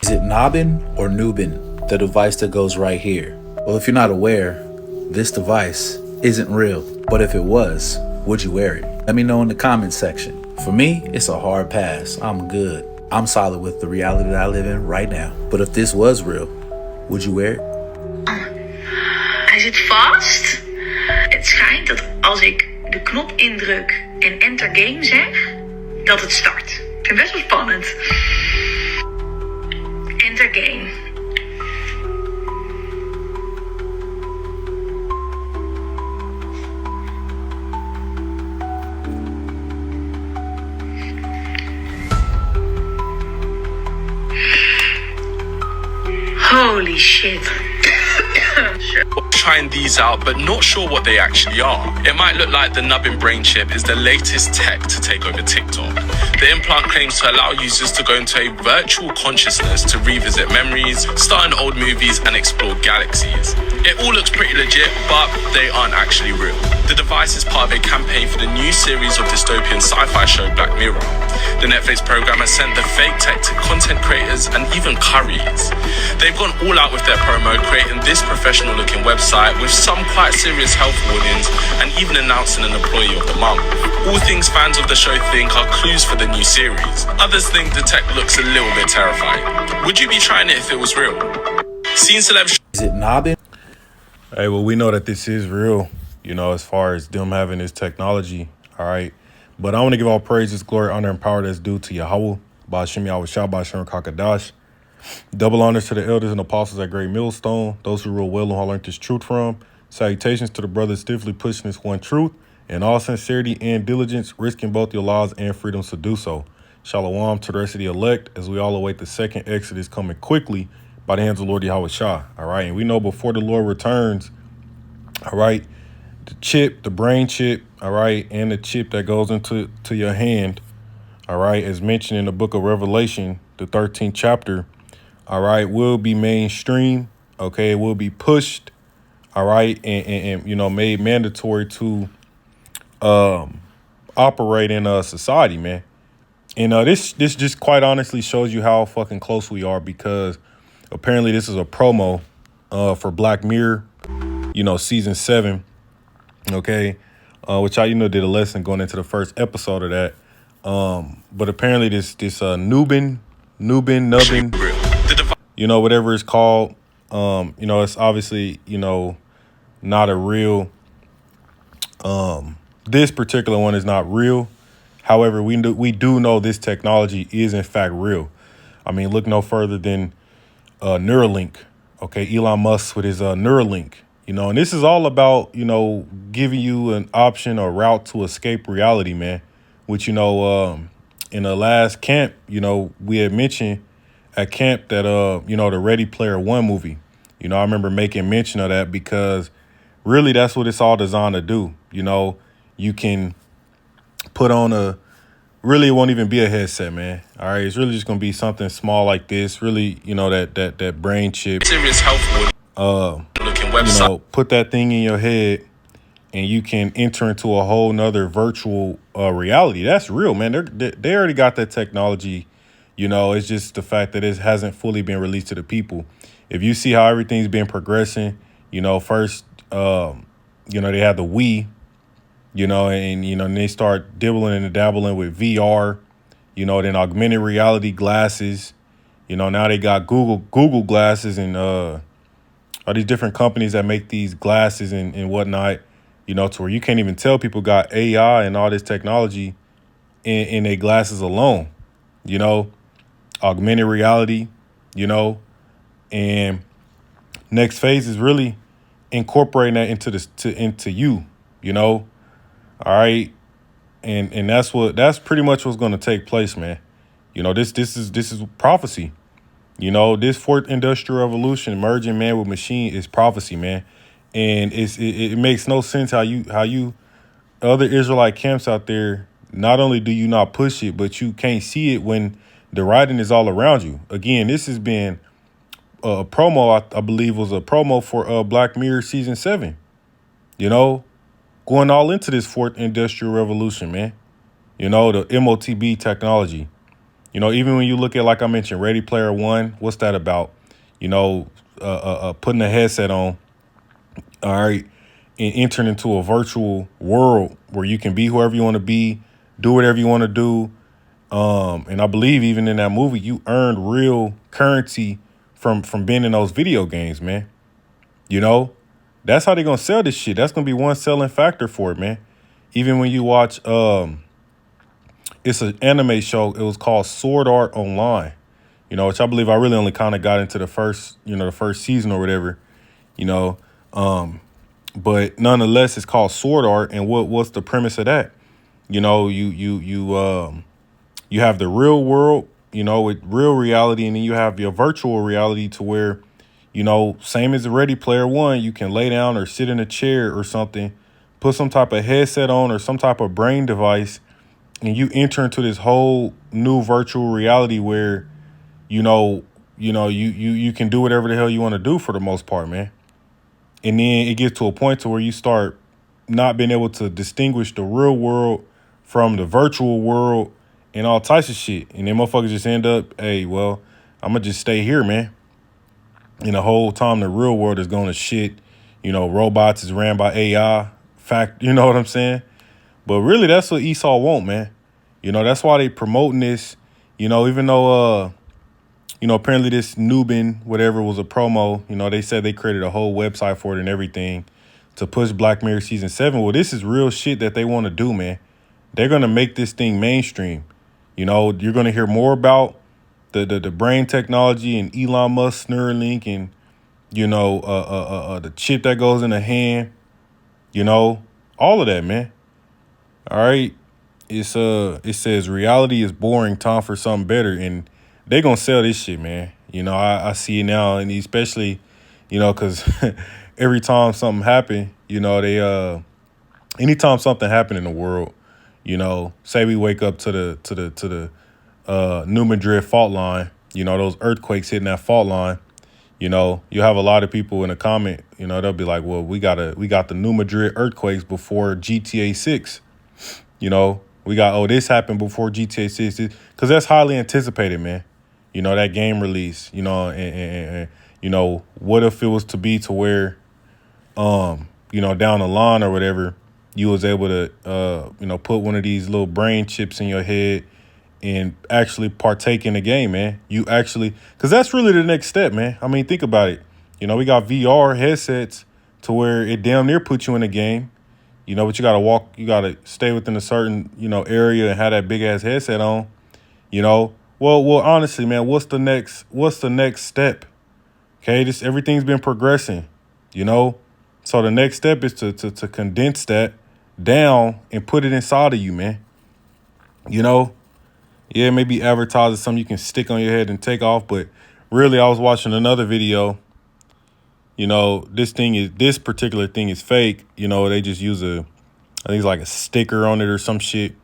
Is it Nobbin or Nubin, the device that goes right here? Well, if you're not aware, this device isn't real. But if it was, would you wear it? Let me know in the comments section. For me, it's a hard pass. I'm good. I'm solid with the reality that I live in right now. But if this was real, would you wear it? Hij zit vast. Het schijnt dat als ik de knop indruk en enter game zeg, dat het start. Ik vind het best wel spannend. Enter game. Holy shit. Trying these out, but not sure what they actually are. It might look like the Nubbin brain chip is the latest tech to take over TikTok. The implant claims to allow users to go into a virtual consciousness to revisit memories, star in old movies, and explore galaxies. It all looks pretty legit, but they aren't actually real. The device is part of a campaign for the new series of dystopian sci-fi show Black Mirror. The Netflix program has sent the fake tech to content creators and even curries. They've gone all out with their promo, creating this professional-looking website with some quite serious health warnings and even announcing an employee of the month. All things fans of the show think are clues for the new series. Others think the tech looks a little bit terrifying. Would you be trying it if it was real? Seen celebs. Is it Nobbin? Hey, well, we know that this is real, as far as them having this technology, all right? But I want to give all praises, glory, honor, and power that's due to Yahweh, Ba'ashem Yahweh Shah, Ba'ashem Kakadash. Double honors to the elders and apostles at Great Millstone, those who rule well and who I learned this truth from. Salutations to the brothers stiffly pushing this one truth, in all sincerity and diligence, risking both your lives and freedoms to do so. Shalom to the rest of the elect, as we all await the second Exodus coming quickly by the hands of Lord Yahweh Shah, all right? And we know before the Lord returns, all right, the chip, the brain chip, all right, and the chip that goes into your hand, all right, as mentioned in the book of Revelation, the 13th chapter, all right, will be mainstream, okay, it will be pushed, all right, and made mandatory to operate in society, man. And this just quite honestly shows you how fucking close we are, because apparently this is a promo for Black Mirror, season 7, okay, which I did a lesson going into the first episode of that. But apparently this Nubbin, whatever it's called, it's obviously not a real. This particular one is not real. However, we do know this technology is in fact real. I mean, look no further than Neuralink. Okay, Elon Musk with his Neuralink. And this is all about, giving you an option or route to escape reality, man. Which, in the last camp, we had mentioned at camp that, the Ready Player One movie, I remember making mention of that, because really that's what it's all designed to do. You can put on really, it won't even be a headset, man. All right, it's really just going to be something small like this. Really, that brain chip. Serious health looking website. Put that thing in your head and you can enter into a whole nother virtual reality. That's real, man. They already got that technology. It's just the fact that it hasn't fully been released to the people. If you see how everything's been progressing, first, they had the Wii, and they start dibbling and dabbling with VR, then augmented reality glasses, now they got Google glasses and all these different companies that make these glasses and whatnot, to where you can't even tell people got AI and all this technology in their glasses alone, augmented reality, and next phase is really incorporating that into you, all right. And that's pretty much what's going to take place, man. This is prophecy. This fourth industrial revolution, merging man with machine, is prophecy, man. And it makes no sense how you other Israelite camps out there, not only do you not push it, but you can't see it when the writing is all around you. Again, this has been a promo, I believe was a promo for Black Mirror season 7. Going all into this fourth industrial revolution, man. The Motb technology. You know, even when you look at, like I mentioned, Ready Player One, what's that about? You know, putting a headset on, all right, and entering into a virtual world where you can be whoever you want to be, do whatever you want to do. And I believe even in that movie, you earned real currency from being in those video games, man. You know, that's how they're gonna sell this shit. That's gonna be one selling factor for it, man. Even when you watch, it's an anime show. It was called Sword Art Online. You know, which I believe I really only kind of got into the first season or whatever. You know, but nonetheless, it's called Sword Art. And what's the premise of that? You know, you have the real world, you know, with real reality, and then you have your virtual reality to where, you know, same as the Ready Player One, you can lay down or sit in a chair or something, put some type of headset on or some type of brain device, and you enter into this whole new virtual reality where, you can do whatever the hell you want to do for the most part, man. And then it gets to a point to where you start not being able to distinguish the real world from the virtual world and all types of shit. And then motherfuckers just end up, hey, well, I'm going to just stay here, man. And the whole time the real world is going to shit. You know, robots is ran by AI. You know what I'm saying? But really, that's what Esau want, man. You know, that's why they promoting this. You know, even though, apparently this Nubin, whatever, was a promo. You know, they said they created a whole website for it and everything to push Black Mirror Season 7. Well, this is real shit that they want to do, man. They're going to make this thing mainstream. You know, you're going to hear more about the brain technology and Elon Musk Neuralink and, the chip that goes in the hand, all of that, man. All right. It says reality is boring, time for something better. And they're going to sell this shit, man. You know, I see it now. And especially, because every time something happen, anytime something happen in the world, say we wake up to the New Madrid fault line, those earthquakes hitting that fault line, you have a lot of people in the comment, they'll be like, well, we got the New Madrid earthquakes before GTA 6. We got, this happened before GTA 6, because that's highly anticipated, man. That game release, and what if it was to be to where, down the line or whatever, you was able to, put one of these little brain chips in your head and actually partake in the game, man. You actually, because that's really the next step, man. I mean, think about it. We got VR headsets to where it damn near puts you in the game. But you got to stay within a certain, area and have that big ass headset on, Well, honestly, man, what's the next step? Okay, everything's been progressing, So the next step is to condense that down and put it inside of you, man. Yeah, maybe advertise something you can stick on your head and take off, but really I was watching another video. This particular thing is fake. They just use I think it's like a sticker on it or some shit.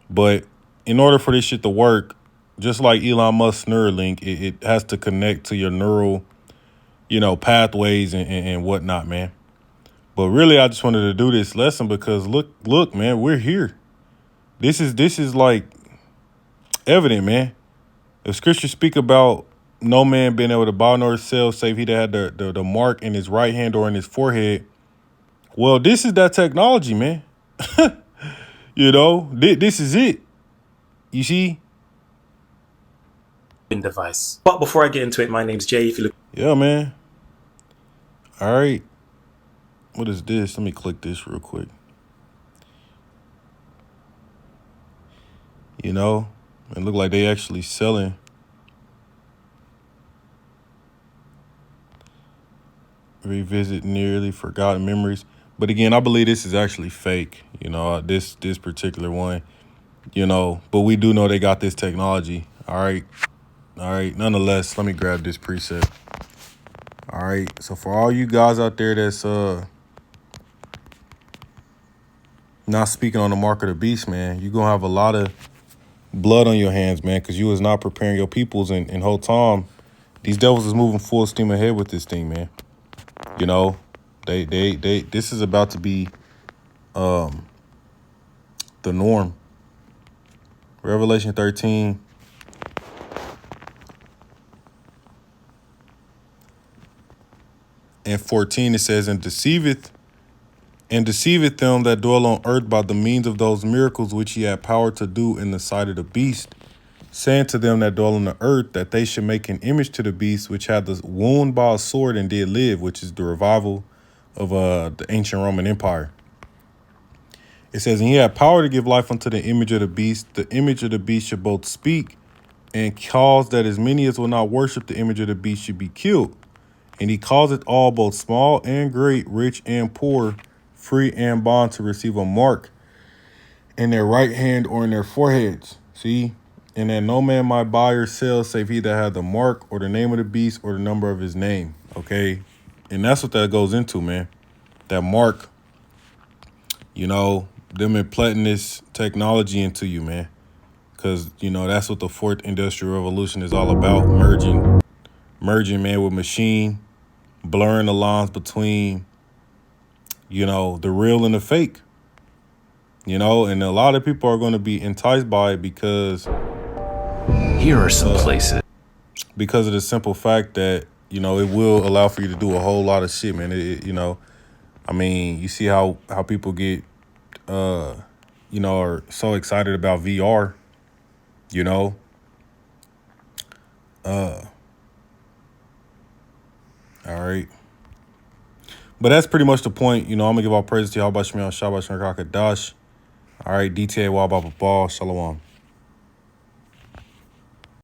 But in order for this shit to work, just like Elon Musk's Neuralink, it has to connect to your neural, pathways and whatnot, man. But really, I just wanted to do this lesson because look, man, we're here. This is like evident, man. If scriptures speak about no man being able to buy nor sell save he that had the mark in his right hand or in his forehead, well, this is that technology, man. This is it. You see? Device. But before I get into it, my name's Jay. If you look, Yeah, man. All right. What is this? Let me click this real quick. It look like they actually selling. Revisit nearly forgotten memories. But again, I believe this is actually fake. This particular one, but we do know they got this technology. All right. Nonetheless, let me grab this preset. All right. So for all you guys out there that's not speaking on the mark of the beast, man, you're going to have a lot of blood on your hands, man, because you was not preparing your peoples. And whole time, these devils is moving full steam ahead with this thing, man. This is about to be the norm. Revelation 13, and 14, it says, and deceiveth them that dwell on earth by the means of those miracles which he had power to do in the sight of the beast, saying to them that dwell on the earth that they should make an image to the beast which had the wound by a sword and did live, which is the revival of the ancient Roman Empire. It says, and he had power to give life unto the image of the beast. The image of the beast should both speak and cause that as many as will not worship the image of the beast should be killed. And he causeth all, both small and great, rich and poor, free and bond, to receive a mark in their right hand or in their foreheads. See? And that no man might buy or sell save he that had the mark or the name of the beast or the number of his name. Okay? And that's what that goes into, man. That mark, you know, them implanting this technology into you, man. Because, you know, that's what the fourth industrial revolution is all about. Merging, man, with machine, blurring the lines between, you know, the real and the fake. You know, and a lot of people are going to be enticed by it because Here are some places. Because of the simple fact that, you know, it will allow for you to do a whole lot of shit, man. You know, I mean, you see how people get, you know, are so excited about VR, you know. All right. But that's pretty much the point. You know, I'm going to give all praise to Yahweh Shemi Shabbat Shem Rakadash. All right, DTA Wababa Ball. Shalom.